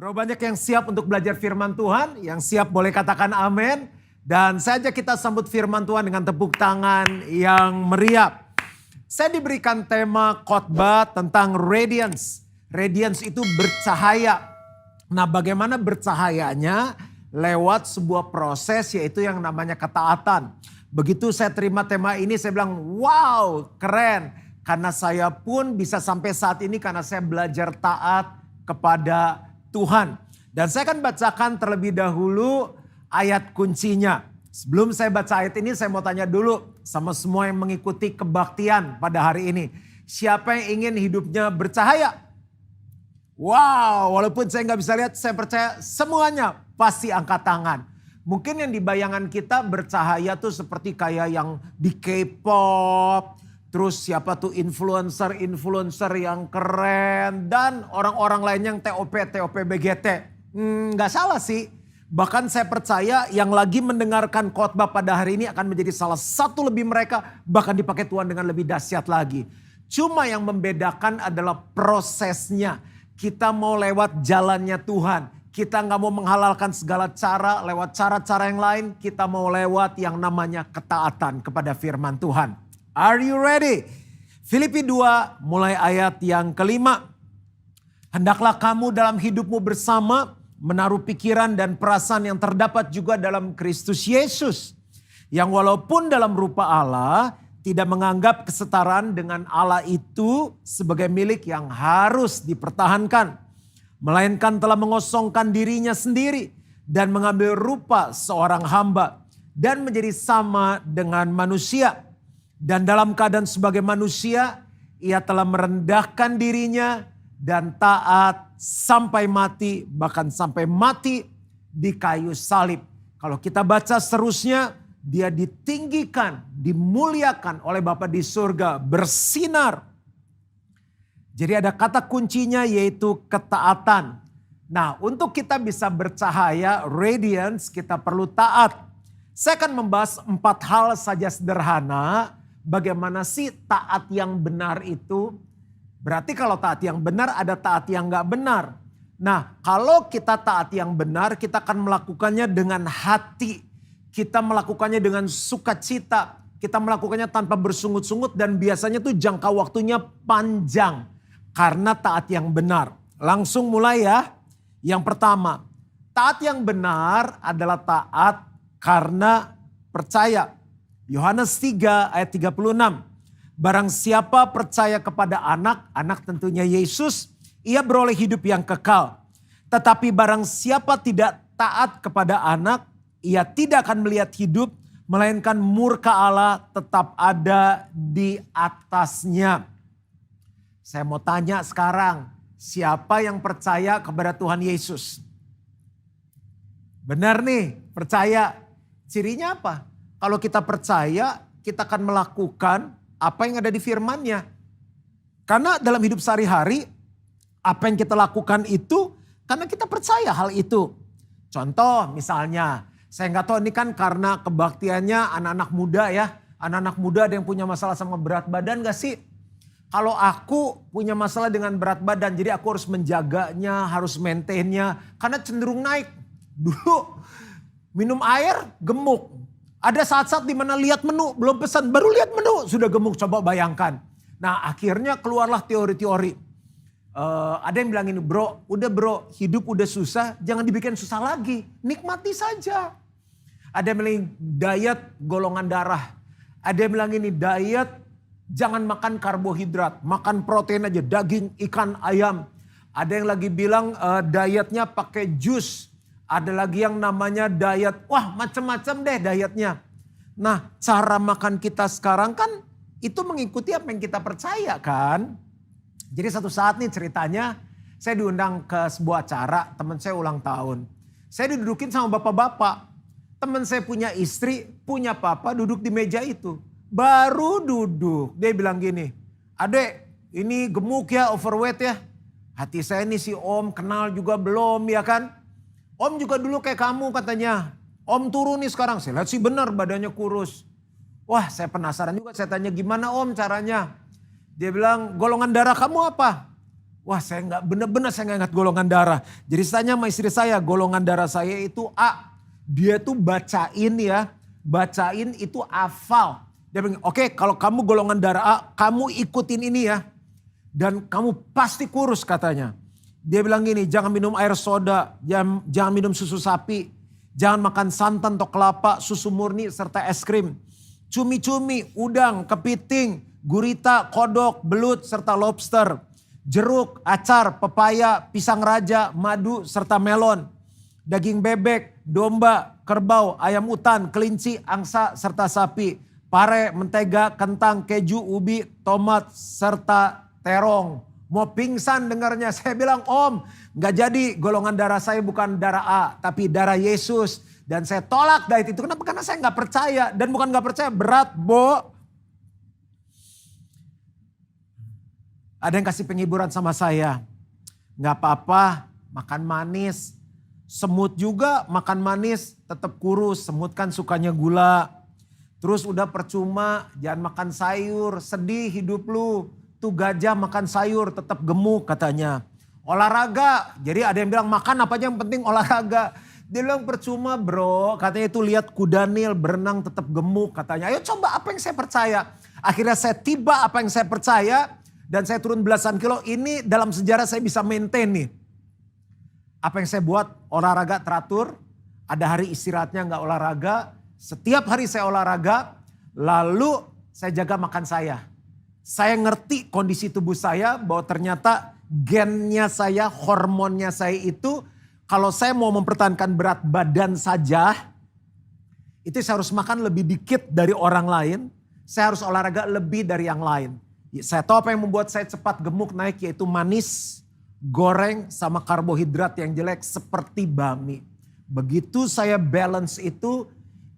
Bro, banyak yang siap untuk belajar firman Tuhan, yang siap boleh katakan amin. Dan saja kita sambut firman Tuhan dengan tepuk tangan yang meriah. Saya diberikan tema khotbah tentang radiance. Radiance itu bercahaya. Nah, bagaimana bercahayanya? Lewat sebuah proses yaitu yang namanya ketaatan. Begitu saya terima tema ini saya bilang wow keren. Karena saya pun bisa sampai saat ini karena saya belajar taat kepada Tuhan. Dan saya akan bacakan terlebih dahulu ayat kuncinya. Sebelum saya baca ayat ini saya mau tanya dulu sama semua yang mengikuti kebaktian pada hari ini. Siapa yang ingin hidupnya bercahaya? Wow, walaupun saya nggak bisa lihat, saya percaya semuanya pasti angkat tangan. Mungkin yang di bayangan kita bercahaya tuh seperti kayak yang di K-pop. Terus siapa tuh influencer yang keren. Dan orang-orang lain yang TOP, BGT. Nggak salah sih. Bahkan saya percaya yang lagi mendengarkan khotbah pada hari ini akan menjadi salah satu lebih mereka. Bahkan dipakai Tuhan dengan lebih dahsyat lagi. Cuma yang membedakan adalah prosesnya. Kita mau lewat jalannya Tuhan. Kita nggak mau menghalalkan segala cara lewat cara-cara yang lain. Kita mau lewat yang namanya ketaatan kepada firman Tuhan. Are you ready? Filipi 2 mulai ayat yang kelima. Hendaklah kamu dalam hidupmu bersama menaruh pikiran dan perasaan yang terdapat juga dalam Kristus Yesus. Yang walaupun dalam rupa Allah tidak menganggap kesetaraan dengan Allah itu sebagai milik yang harus dipertahankan. Melainkan telah mengosongkan dirinya sendiri dan mengambil rupa seorang hamba. Dan menjadi sama dengan manusia. Dan dalam keadaan sebagai manusia, ia telah merendahkan dirinya dan taat sampai mati, bahkan sampai mati di kayu salib. Kalau kita baca seterusnya, dia ditinggikan, dimuliakan oleh Bapa di surga, bersinar. Jadi ada kata kuncinya yaitu ketaatan. Nah, untuk kita bisa bercahaya, radiance, kita perlu taat. Saya akan membahas 4 hal saja sederhana. Bagaimana sih taat yang benar itu? Berarti kalau taat yang benar ada taat yang gak benar. Nah, kalau kita taat yang benar kita akan melakukannya dengan hati. Kita melakukannya dengan sukacita. Kita melakukannya tanpa bersungut-sungut dan biasanya tuh jangka waktunya panjang. Karena taat yang benar. Langsung mulai ya. Yang pertama, taat yang benar adalah taat karena percaya. Yohanes 3 ayat 36. Barang siapa percaya kepada anak tentunya Yesus, ia beroleh hidup yang kekal. Tetapi barang siapa tidak taat kepada anak, ia tidak akan melihat hidup, melainkan murka Allah tetap ada di atasnya. Saya mau tanya sekarang, siapa yang percaya kepada Tuhan Yesus? Benar nih, percaya. Cirinya apa? Kalau kita percaya, kita akan melakukan apa yang ada di firman-Nya. Karena dalam hidup sehari-hari, apa yang kita lakukan itu karena kita percaya hal itu. Contoh misalnya, saya nggak tahu ini kan karena kebaktiannya anak-anak muda ya. Anak-anak muda ada yang punya masalah sama berat badan gak sih? Kalau aku punya masalah dengan berat badan, jadi aku harus menjaganya, harus maintainnya. Karena cenderung naik. Dulu minum air gemuk. Ada saat-saat dimana lihat menu, belum pesan, baru lihat menu, sudah gemuk, coba bayangkan. Nah akhirnya keluarlah teori-teori. Ada yang bilang ini, bro, hidup udah susah, jangan dibikin susah lagi, nikmati saja. Ada yang bilang diet golongan darah. Ada yang bilang ini diet, jangan makan karbohidrat, makan protein aja, daging, ikan, ayam. Ada yang lagi bilang dietnya pakai jus. Ada lagi yang namanya diet, wah macam-macam deh dietnya. Nah cara makan kita sekarang kan itu mengikuti apa yang kita percaya kan. Jadi satu saat nih ceritanya saya diundang ke sebuah acara, teman saya ulang tahun. Saya didudukin sama bapak-bapak. Teman saya punya istri, punya papa duduk di meja itu. Baru duduk, dia bilang gini, adek ini gemuk ya, overweight ya. Hati saya nih si om kenal juga belum ya kan. Om juga dulu kayak kamu katanya. Om turun nih sekarang. Saya lihat sih benar badannya kurus. Wah saya penasaran juga. Saya tanya gimana om caranya. Dia bilang golongan darah kamu apa? Wah saya nggak benar-benar saya nggak ingat golongan darah. Jadi saya tanya sama istri saya, golongan darah saya itu A. Dia tuh bacain ya, bacain itu hafal. Dia bilang, oke, kalau kamu golongan darah A, kamu ikutin ini ya. Dan kamu pasti kurus katanya. Dia bilang gini, jangan minum air soda, jangan minum susu sapi, jangan makan santan atau kelapa, susu murni serta es krim. Cumi-cumi, udang, kepiting, gurita, kodok, belut serta lobster. Jeruk, acar, pepaya, pisang raja, madu serta melon. Daging bebek, domba, kerbau, ayam utan, kelinci, angsa serta sapi. Pare, mentega, kentang, keju, ubi, tomat serta terong. Mau pingsan dengarnya. Saya bilang, Om, gak jadi, golongan darah saya bukan darah A, tapi darah Yesus. Dan saya tolak diet itu. Kenapa? Karena saya gak percaya. Dan bukan gak percaya, berat, Bo. Ada yang kasih penghiburan sama saya. Gak apa-apa, makan manis. Semut juga makan manis, tetap kurus. Semut kan sukanya gula. Terus udah percuma, jangan makan sayur, sedih hidup lu. Tuh gajah makan sayur, tetap gemuk katanya. Olahraga, jadi ada yang bilang makan apa aja yang penting olahraga. Dia bilang percuma bro, katanya itu lihat kuda Nil berenang tetap gemuk katanya. Ayo coba apa yang saya percaya. Akhirnya saya tiba apa yang saya percaya. Dan saya turun belasan kilo, ini dalam sejarah saya bisa maintain nih. Apa yang saya buat, olahraga teratur, ada hari istirahatnya gak olahraga. Setiap hari saya olahraga, lalu saya jaga makan saya. Saya ngerti kondisi tubuh saya bahwa ternyata gennya saya, hormonnya saya itu, kalau saya mau mempertahankan berat badan saja, itu saya harus makan lebih dikit dari orang lain, saya harus olahraga lebih dari yang lain. Saya tahu apa yang membuat saya cepat gemuk naik yaitu manis, goreng sama karbohidrat yang jelek seperti bami. Begitu saya balance itu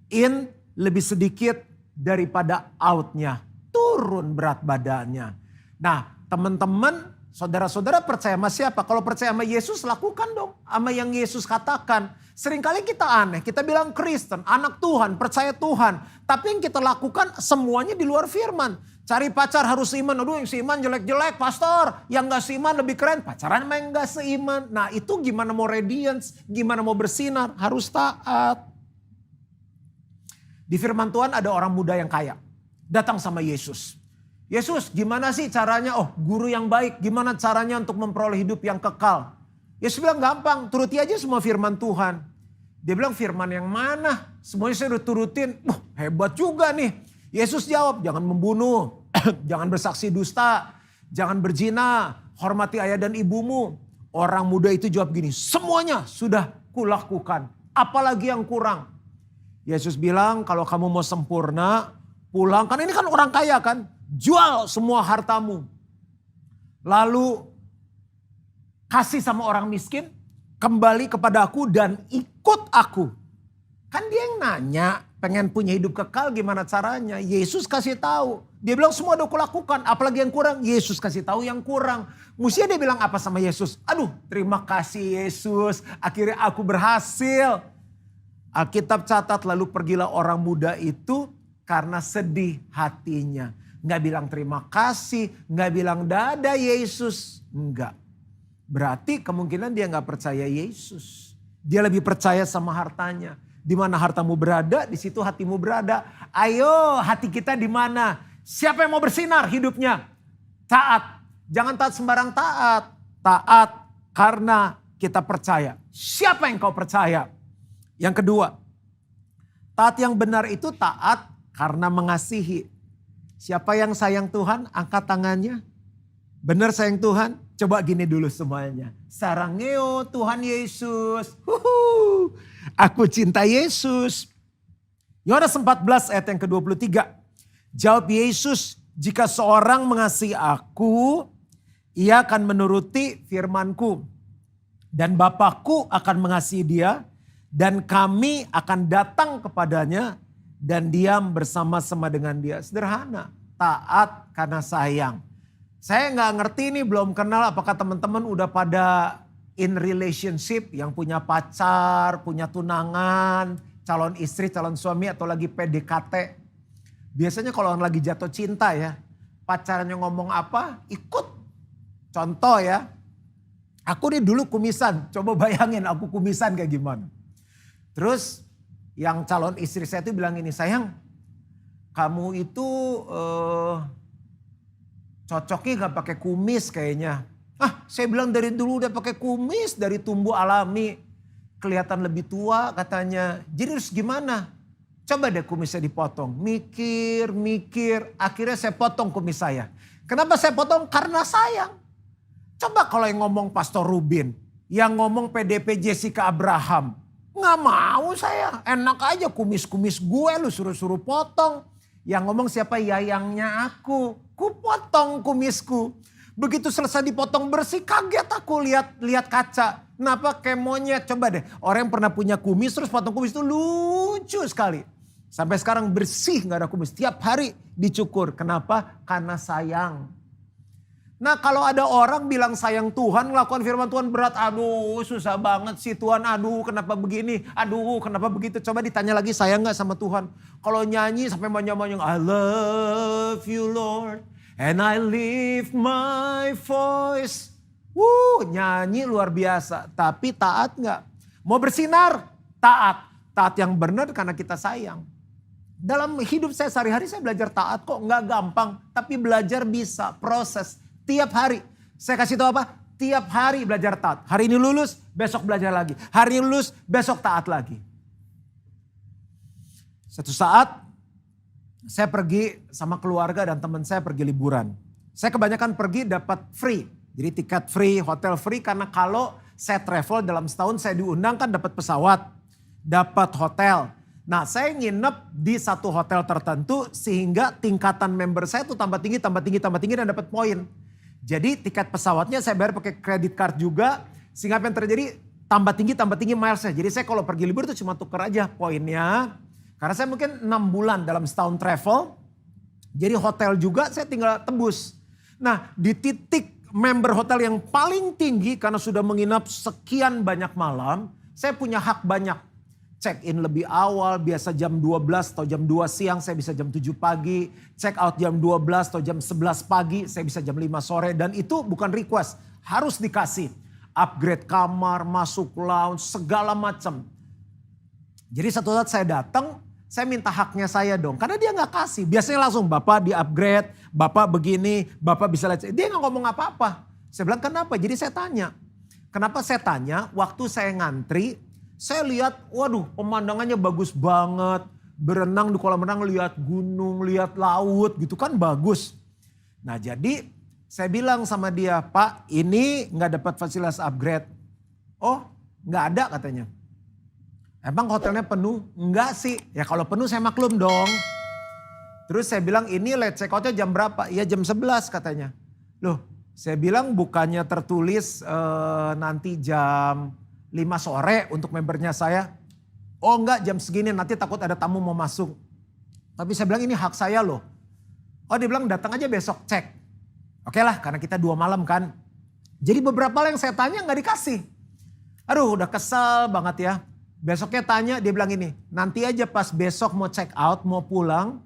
in lebih sedikit daripada outnya. Turun berat badannya. Nah teman-teman, saudara-saudara percaya sama siapa? Kalau percaya sama Yesus lakukan dong. Sama yang Yesus katakan. Seringkali kita aneh, kita bilang Kristen, anak Tuhan, percaya Tuhan. Tapi yang kita lakukan semuanya di luar firman. Cari pacar harus seiman. Aduh yang seiman jelek-jelek pastor. Yang gak seiman lebih keren. Pacaran sama yang gak seiman. Nah itu gimana mau radiance. Gimana mau bersinar. Harus taat. Di firman Tuhan ada orang muda yang kaya. Datang sama Yesus. Yesus gimana sih caranya. Oh guru yang baik. Gimana caranya untuk memperoleh hidup yang kekal. Yesus bilang gampang. Turuti aja semua firman Tuhan. Dia bilang firman yang mana. Semuanya saya udah turutin. Hebat juga nih. Yesus jawab, jangan membunuh, jangan bersaksi dusta, jangan berzina, hormati ayah dan ibumu. Orang muda itu jawab gini, semuanya sudah kulakukan, apalagi yang kurang. Yesus bilang kalau kamu mau sempurna, pulang, kan ini kan orang kaya kan, jual semua hartamu. Lalu kasih sama orang miskin, kembali kepada aku dan ikut aku. Kan dia yang nanya. Pengen punya hidup kekal gimana caranya? Yesus kasih tahu. Dia bilang semua udah kulakukan. Apalagi yang kurang? Yesus kasih tahu yang kurang. Mestinya dia bilang apa sama Yesus? Aduh terima kasih Yesus. Akhirnya aku berhasil. Alkitab catat lalu pergilah orang muda itu karena sedih hatinya. Nggak bilang terima kasih. Nggak bilang dadah Yesus. Enggak. Berarti kemungkinan dia nggak percaya Yesus. Dia lebih percaya sama hartanya. Di mana hartamu berada, di situ hatimu berada. Ayo, hati kita di mana? Siapa yang mau bersinar hidupnya? Taat. Jangan taat sembarang taat. Taat karena kita percaya. Siapa yang kau percaya? Yang kedua, taat yang benar itu taat karena mengasihi. Siapa yang sayang Tuhan? Angkat tangannya. Benar sayang Tuhan? Coba gini dulu semuanya. Sarangeo Tuhan Yesus. Aku cinta Yesus. Yohanes 14 ayat yang ke-23. Jawab Yesus, jika seorang mengasihi aku, ia akan menuruti firman-Ku. Dan Bapa-Ku akan mengasihi dia, dan kami akan datang kepadanya, dan diam bersama-sama dengan dia. Sederhana, taat karena sayang. Saya gak ngerti nih, belum kenal apakah teman-teman udah pada in relationship, yang punya pacar, punya tunangan, calon istri, calon suami atau lagi PDKT. Biasanya kalau orang lagi jatuh cinta ya, pacarnya ngomong apa, ikut. Contoh ya, Aku nih dulu kumisan, coba bayangin aku kumisan kayak gimana. Terus yang calon istri saya itu bilang ini, sayang kamu itu cocoknya gak pakai kumis kayaknya. Saya bilang dari dulu udah pakai kumis, dari tumbuh alami. Kelihatan lebih tua katanya. Jadi harus gimana? Coba deh kumisnya dipotong. Mikir, akhirnya saya potong kumis saya. Kenapa saya potong? Karena sayang. Coba kalau yang ngomong Pastor Rubin, yang ngomong PDP Jessica Abraham. Nggak mau saya, enak aja kumis-kumis gue lu suruh-suruh potong. Yang ngomong siapa? Yayangnya aku, ku potong kumisku. Begitu selesai dipotong bersih, kaget aku lihat kaca. Kenapa kayak monyet? Coba deh, orang yang pernah punya kumis terus potong kumis itu lucu sekali. Sampai sekarang bersih gak ada kumis, tiap hari dicukur. Kenapa? Karena sayang. Nah kalau ada orang bilang sayang Tuhan, melakukan firman Tuhan berat. Aduh susah banget sih Tuhan, aduh kenapa begini, aduh kenapa begitu. Coba ditanya lagi sayang gak sama Tuhan. Kalau nyanyi sampai manja-manja, I love you Lord and I lift my voice. Nyanyi luar biasa, tapi taat gak? Mau bersinar? Taat. Taat yang benar karena kita sayang. Dalam hidup saya sehari-hari saya belajar taat kok, gak gampang. Tapi belajar bisa, proses. Tiap hari. Saya kasih tahu apa? Tiap hari belajar taat. Hari ini lulus, besok belajar lagi. Hari ini lulus, besok taat lagi. Satu saat saya pergi sama keluarga dan teman saya pergi liburan. Saya kebanyakan pergi dapat free. Jadi tiket free, hotel free. Karena kalau saya travel dalam setahun saya diundang kan dapat pesawat, dapat hotel. Nah saya nginep di satu hotel tertentu sehingga tingkatan member saya tuh tambah tinggi dan dapat poin. Jadi tiket pesawatnya saya bayar pakai credit card juga. Sehingga apa yang terjadi? Tambah tinggi milesnya. Jadi saya kalau pergi libur itu cuma tuker aja poinnya. Karena saya mungkin 6 bulan dalam setahun travel. Jadi hotel juga saya tinggal tebus. Nah di titik member hotel yang paling tinggi karena sudah menginap sekian banyak malam. Saya punya hak banyak. Check in lebih awal, biasa jam 12 atau jam 2 siang, saya bisa jam 7 pagi. Check out jam 12 atau jam 11 pagi, saya bisa jam 5 sore. Dan itu bukan request, harus dikasih. Upgrade kamar, masuk lounge, segala macam. Jadi satu saat saya datang, saya minta haknya saya dong. Karena dia gak kasih, biasanya langsung Bapak di upgrade, Bapak begini, Bapak bisa lihat. Dia gak ngomong apa-apa. Saya bilang kenapa? Jadi saya tanya. Kenapa saya tanya? Waktu saya ngantri, saya lihat, waduh pemandangannya bagus banget. Berenang di kolam renang, lihat gunung, lihat laut gitu kan bagus. Nah jadi saya bilang sama dia, Pak ini gak dapat fasilitas upgrade. Oh gak ada katanya. Emang hotelnya penuh? Enggak sih, ya kalau penuh saya maklum dong. Terus saya bilang ini late check outnya jam berapa? Ya jam 11 katanya. Loh saya bilang bukannya tertulis nanti jam 5 sore untuk membernya saya. Oh enggak jam segini nanti takut ada tamu mau masuk. Tapi saya bilang ini hak saya loh. Oh dia bilang datang aja besok cek. Oke lah karena kita 2 malam kan. Jadi beberapa hal yang saya tanya gak dikasih. Aduh udah kesel banget ya. Besoknya tanya dia bilang ini. Nanti aja pas besok mau check out mau pulang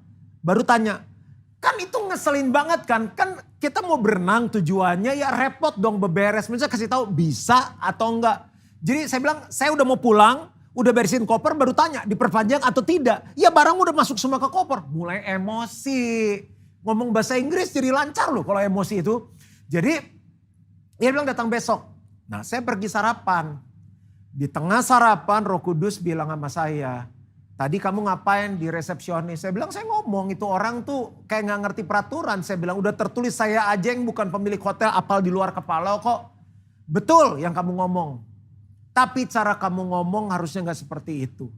baru tanya. Kan itu ngeselin banget kan. Kan kita mau berenang tujuannya ya repot dong beberes. Misalnya kasih tahu bisa atau enggak. Jadi saya bilang saya udah mau pulang, udah beresin koper baru tanya diperpanjang atau tidak. Ya barang udah masuk semua ke koper. Mulai emosi. Ngomong bahasa Inggris jadi lancar loh kalau emosi itu. Jadi dia bilang datang besok. Nah saya pergi sarapan. Di tengah sarapan Roh Kudus bilang sama saya. Tadi kamu ngapain di resepsionis? Saya bilang saya ngomong itu orang tuh kayak gak ngerti peraturan. Saya bilang udah tertulis saya aja yang bukan pemilik hotel apal di luar kepala kok. Betul yang kamu ngomong. Tapi cara kamu ngomong harusnya gak seperti itu.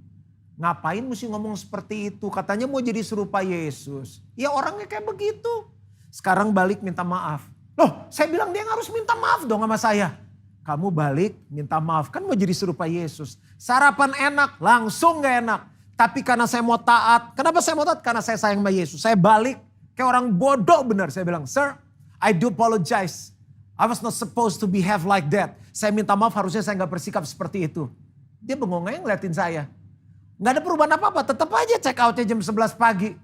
Ngapain mesti ngomong seperti itu? Katanya mau jadi serupa Yesus. Ya orangnya kayak begitu. Sekarang balik minta maaf. Loh saya bilang dia harus minta maaf dong sama saya. Kamu balik minta maaf kan mau jadi serupa Yesus. Sarapan enak langsung gak enak. Tapi karena saya mau taat. Kenapa saya mau taat? Karena saya sayang sama Yesus. Saya balik kayak orang bodoh benar. Saya bilang sir I do apologize. I was not supposed to behave like that. Saya minta maaf harusnya saya gak bersikap seperti itu. Dia bengong aja ngeliatin saya. Gak ada perubahan apa-apa. Tetap aja check outnya jam 11 pagi.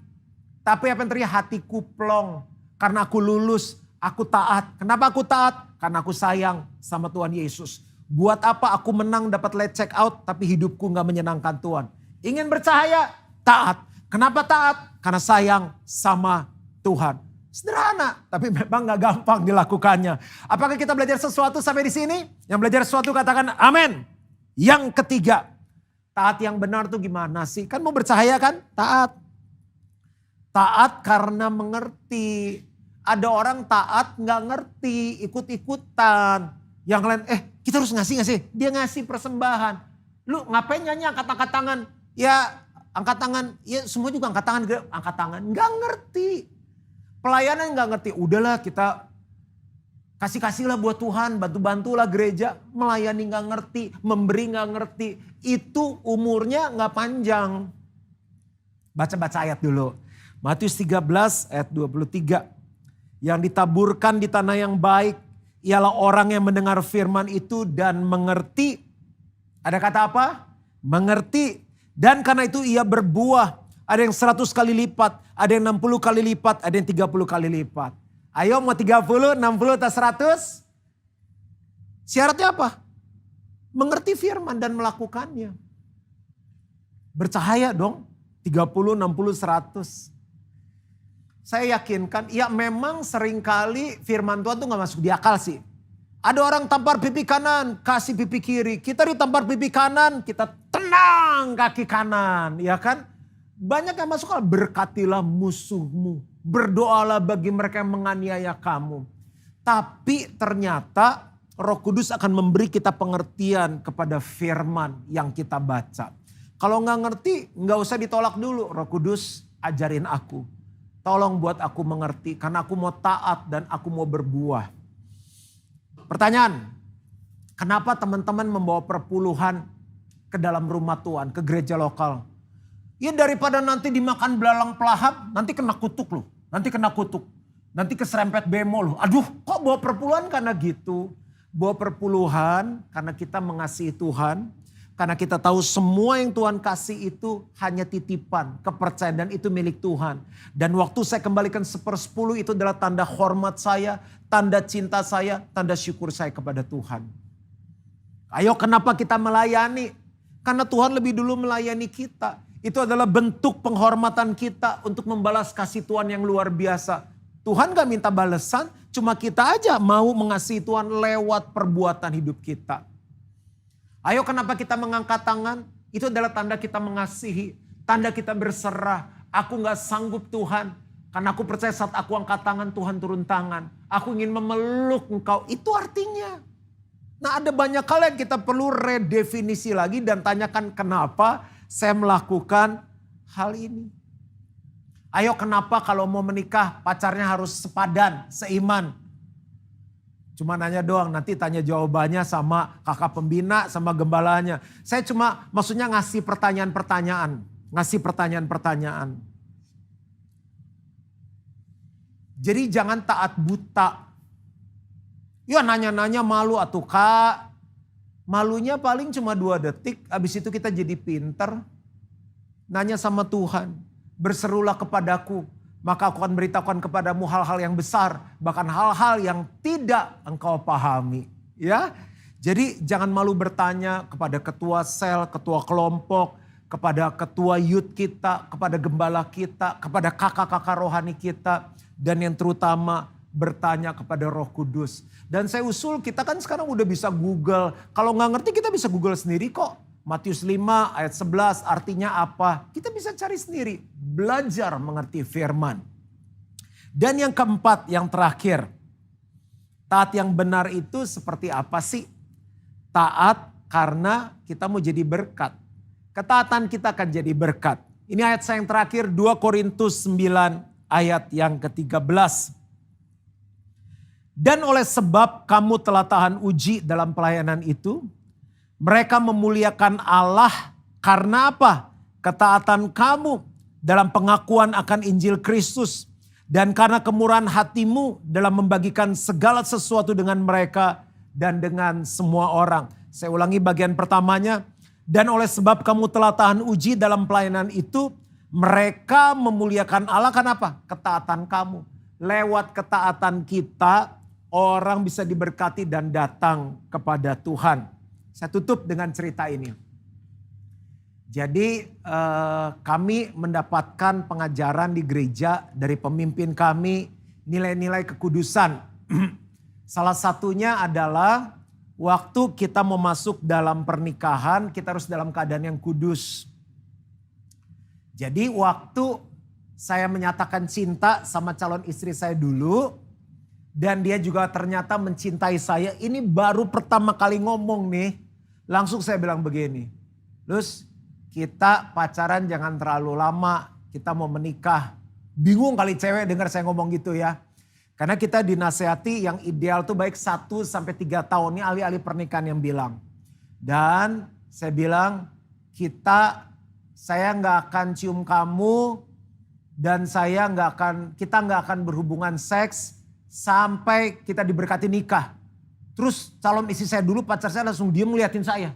Tapi apa yang terjadi? Hatiku plong. Karena aku lulus. Aku taat. Kenapa aku taat? Karena aku sayang sama Tuhan Yesus. Buat apa aku menang dapat late check out tapi hidupku gak menyenangkan Tuhan. Ingin bercahaya, taat. Kenapa taat? Karena sayang sama Tuhan. Sederhana, tapi memang gak gampang dilakukannya. Apakah kita belajar sesuatu sampai di sini? Yang belajar sesuatu katakan amin. Yang ketiga, taat yang benar tuh gimana sih? Kan mau bercahaya kan? Taat. Taat karena mengerti. Ada orang taat gak ngerti, ikut-ikutan. Yang lain, kita harus ngasih gak sih? Dia ngasih persembahan. Lu ngapain nyanyi angkat tangan? Ya angkat tangan, ya semua juga angkat tangan. Gak ngerti. Pelayanan gak ngerti. Udahlah kita kasih-kasihlah buat Tuhan, bantu-bantulah gereja. Melayani gak ngerti, memberi gak ngerti. Itu umurnya gak panjang. Baca-baca ayat dulu. Matius 13 ayat 23. Yang ditaburkan di tanah yang baik ialah orang yang mendengar firman itu dan mengerti. Ada kata apa? Mengerti. Dan karena itu ia berbuah. Ada yang 100 kali lipat, ada yang 60 kali lipat, ada yang 30 kali lipat. Ayo mau 30, 60 atau 100? Syaratnya apa? Mengerti firman dan melakukannya. Bercahaya dong, 30, 60, 100. Saya yakinkan, ya memang seringkali firman Tuhan tuh gak masuk di akal sih. Ada orang tampar pipi kanan, kasih pipi kiri. Kita ditampar pipi kanan, kita tenang kaki kanan, ya kan? Banyak yang masuk akal, berkatilah musuhmu. Berdoalah bagi mereka yang menganiaya kamu. Tapi ternyata Roh Kudus akan memberi kita pengertian kepada firman yang kita baca. Kalau gak ngerti, gak usah ditolak dulu. Roh Kudus ajarin aku. Tolong buat aku mengerti karena aku mau taat dan aku mau berbuah. Pertanyaan, kenapa teman-teman membawa perpuluhan ke dalam rumah Tuhan, ke gereja lokal? Ya daripada nanti dimakan belalang pelahap, nanti kena kutuk loh. Nanti kena kutuk, nanti keserempet bemo loh. Aduh kok bawa perpuluhan karena gitu. Bawa perpuluhan karena kita mengasihi Tuhan. Karena kita tahu semua yang Tuhan kasih itu hanya titipan, kepercayaan dan itu milik Tuhan. Dan waktu saya kembalikan 1/10 itu adalah tanda hormat saya, tanda cinta saya, tanda syukur saya kepada Tuhan. Ayo kenapa kita melayani? Karena Tuhan lebih dulu melayani kita. Itu adalah bentuk penghormatan kita untuk membalas kasih Tuhan yang luar biasa. Tuhan gak minta balasan, cuma kita aja mau mengasihi Tuhan lewat perbuatan hidup kita. Ayo kenapa kita mengangkat tangan? Itu adalah tanda kita mengasihi. Tanda kita berserah. Aku gak sanggup Tuhan. Karena aku percaya saat aku angkat tangan Tuhan turun tangan. Aku ingin memeluk Engkau. Itu artinya. Nah ada banyak hal yang kita perlu redefinisi lagi dan tanyakan kenapa saya melakukan hal ini. Ayo kenapa kalau mau menikah pacarnya harus sepadan, seiman. Cuma nanya doang, nanti tanya jawabannya sama kakak pembina, sama gembalanya. Saya cuma maksudnya ngasih pertanyaan-pertanyaan. Ngasih pertanyaan-pertanyaan. Jadi jangan taat buta. Ya nanya-nanya malu atuh kak. Malunya paling cuma 2 detik, habis itu kita jadi pinter. Nanya sama Tuhan, berserulah kepadaku. Maka aku akan beritahukan kepadamu hal-hal yang besar. Bahkan hal-hal yang tidak engkau pahami. Ya, jadi jangan malu bertanya kepada ketua sel, ketua kelompok. Kepada ketua youth kita, kepada gembala kita, kepada kakak-kakak rohani kita. Dan yang terutama bertanya kepada Roh Kudus. Dan saya usul kita kan sekarang udah bisa Google. Kalau nggak ngerti kita bisa Google sendiri kok. Matius 5 ayat 11 artinya apa? Kita bisa cari sendiri. Belajar mengerti firman. Dan yang keempat, yang terakhir. Taat yang benar itu seperti apa sih? Taat karena kita mau jadi berkat. Ketaatan kita akan jadi berkat. Ini ayat saya yang terakhir 2 Korintus 9 ayat yang ke-13. Dan oleh sebab kamu telah tahan uji dalam pelayanan itu, mereka memuliakan Allah karena apa? Ketaatan kamu dalam pengakuan akan Injil Kristus. Dan karena kemurahan hatimu dalam membagikan segala sesuatu dengan mereka dan dengan semua orang. Saya ulangi bagian pertamanya. Dan oleh sebab kamu telah tahan uji dalam pelayanan itu, mereka memuliakan Allah karena apa? Ketaatan kamu. Lewat ketaatan kita, orang bisa diberkati dan datang kepada Tuhan. Saya tutup dengan cerita ini. Jadi kami mendapatkan pengajaran di gereja dari pemimpin kami, nilai-nilai kekudusan. Salah satunya adalah waktu kita mau masuk dalam pernikahan, kita harus dalam keadaan yang kudus. Jadi waktu saya menyatakan cinta sama calon istri saya dulu, dan dia juga ternyata mencintai saya, ini baru pertama kali ngomong nih, langsung saya bilang begini, Lus, kita pacaran jangan terlalu lama, kita mau menikah. Bingung kali cewek dengar saya ngomong gitu ya. Karena kita dinasehati yang ideal tuh baik 1 sampai 3 tahun. Ini ahli-ahli pernikahan yang bilang. Dan saya bilang saya nggak akan cium kamu dan kita nggak akan berhubungan seks sampai kita diberkati nikah. Terus calon istri saya dulu pacar saya langsung diem ngeliatin saya.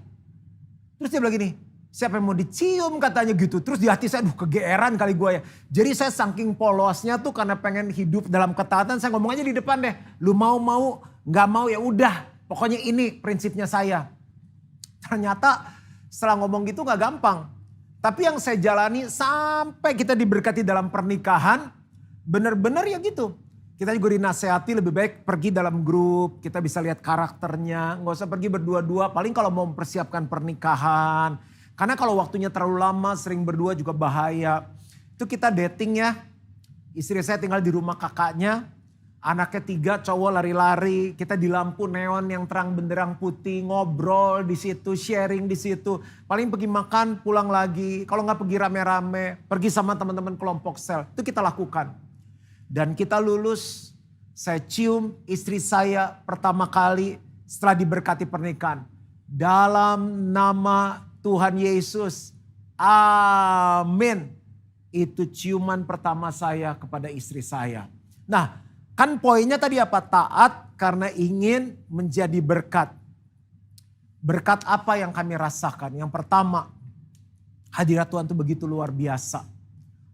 Terus dia bilang gini, siapa yang mau dicium katanya gitu. Terus di hati saya, kegeeran kali gue ya. Jadi saya saking polosnya tuh karena pengen hidup dalam ketaatan. Saya ngomong aja di depan deh. Lu mau, gak mau ya udah. Pokoknya ini prinsipnya saya. Ternyata setelah ngomong gitu gak gampang. Tapi yang saya jalani sampai kita diberkati dalam pernikahan. Bener-bener ya gitu. Kita juga dinasehati lebih baik pergi dalam grup. Kita bisa lihat karakternya. Gak usah pergi berdua-dua. Paling kalau mau mempersiapkan pernikahan. Karena kalau waktunya terlalu lama sering berdua juga bahaya. Itu kita dating ya. Istri saya tinggal di rumah kakaknya. Anaknya 3 cowok lari-lari. Kita di lampu neon yang terang benderang putih. Ngobrol di situ, sharing di situ. Paling pergi makan pulang lagi. Kalau nggak pergi rame-rame. Pergi sama teman-teman kelompok sel. Itu kita lakukan. Dan kita lulus. Saya cium istri saya pertama kali setelah diberkati pernikahan. Dalam nama Tuhan Yesus, amin. Itu ciuman pertama saya kepada istri saya. Nah, kan poinnya tadi apa? Taat karena ingin menjadi berkat. Berkat apa yang kami rasakan? Yang pertama, hadirat Tuhan itu begitu luar biasa.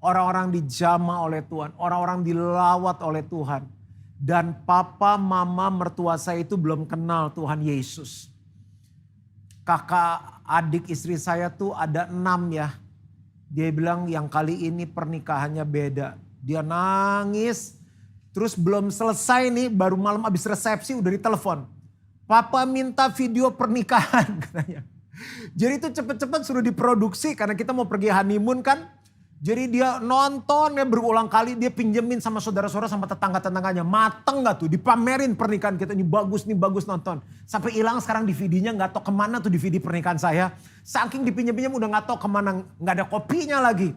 Orang-orang dijamah oleh Tuhan, orang-orang dilawat oleh Tuhan. Dan papa, mama, mertua saya itu belum kenal Tuhan Yesus. Kakak adik istri saya tuh ada 6 ya. Dia bilang yang kali ini pernikahannya beda. Dia nangis. Terus belum selesai nih baru malam habis resepsi udah ditelepon. Papa minta video pernikahan katanya. Jadi itu cepet-cepet suruh diproduksi karena kita mau pergi honeymoon kan. Jadi dia nonton ya berulang kali dia pinjemin sama saudara-saudara sama tetangga-tetangganya. Mateng gak tuh dipamerin pernikahan kita ini bagus nonton. Sampai hilang sekarang DVD-nya gak tahu kemana tuh DVD pernikahan saya. Saking dipinjem-pinjem udah gak tahu kemana gak ada kopinya lagi.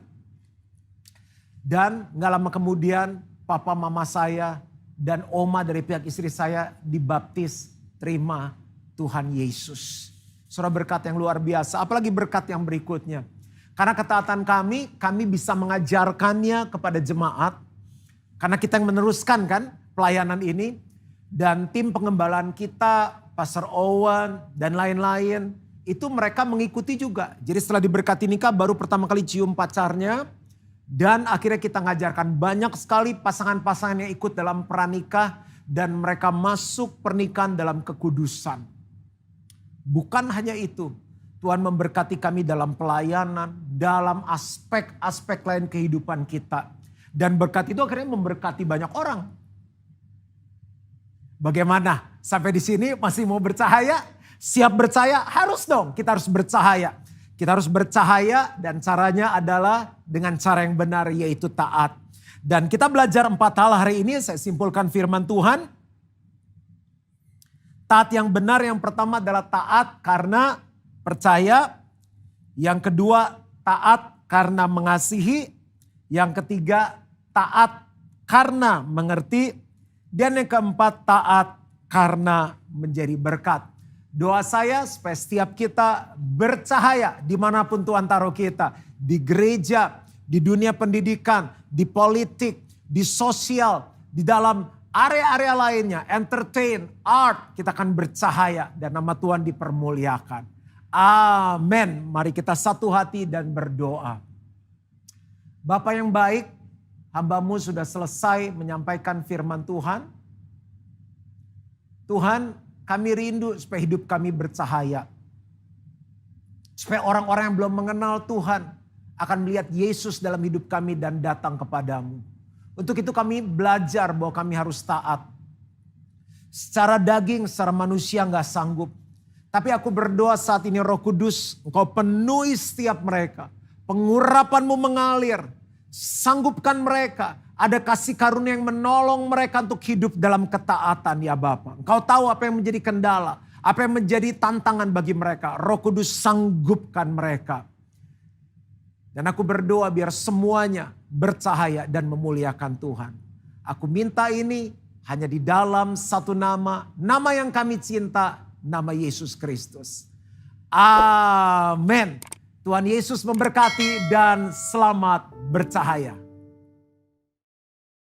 Dan gak lama kemudian papa mama saya dan oma dari pihak istri saya dibaptis terima Tuhan Yesus. Surah berkat yang luar biasa apalagi berkat yang berikutnya. Karena ketaatan kami bisa mengajarkannya kepada jemaat. Karena kita yang meneruskan kan pelayanan ini. Dan tim pengembalaan kita, Pastor Owen dan lain-lain. Itu mereka mengikuti juga. Jadi setelah diberkati nikah baru pertama kali cium pacarnya. Dan akhirnya kita ngajarkan banyak sekali pasangan-pasangan yang ikut dalam pranikah. Dan mereka masuk pernikahan dalam kekudusan. Bukan hanya itu. Tuhan memberkati kami dalam pelayanan, dalam aspek-aspek lain kehidupan kita. Dan berkat itu akhirnya memberkati banyak orang. Bagaimana? Sampai di sini masih mau bercahaya? Siap bercahaya? Harus dong, kita harus bercahaya. Kita harus bercahaya dan caranya adalah dengan cara yang benar yaitu taat. Dan kita belajar 4 hal hari ini, saya simpulkan firman Tuhan. Taat yang benar yang pertama adalah taat karena percaya, yang kedua taat karena mengasihi, yang ketiga taat karena mengerti, dan yang keempat taat karena menjadi berkat. Doa saya supaya setiap kita bercahaya dimanapun Tuhan taruh kita. Di gereja, di dunia pendidikan, di politik, di sosial, di dalam area-area lainnya, entertain, art, kita akan bercahaya dan nama Tuhan dipermuliakan. Amin. Mari kita satu hati dan berdoa. Bapa yang baik, hamba-Mu sudah selesai menyampaikan firman Tuhan. Tuhan, kami rindu supaya hidup kami bercahaya. Supaya orang-orang yang belum mengenal Tuhan akan melihat Yesus dalam hidup kami dan datang kepadamu. Untuk itu kami belajar bahwa kami harus taat. Secara daging, secara manusia gak sanggup. Tapi aku berdoa saat ini Roh Kudus, Engkau penuhi setiap mereka. Pengurapan-Mu mengalir. Sanggupkan mereka. Ada kasih karunia yang menolong mereka untuk hidup dalam ketaatan ya Bapa. Engkau tahu apa yang menjadi kendala. Apa yang menjadi tantangan bagi mereka. Roh Kudus sanggupkan mereka. Dan aku berdoa biar semuanya bercahaya dan memuliakan Tuhan. Aku minta ini hanya di dalam satu nama. Nama yang kami cinta, nama Yesus Kristus. Amin. Tuhan Yesus memberkati dan selamat bercahaya.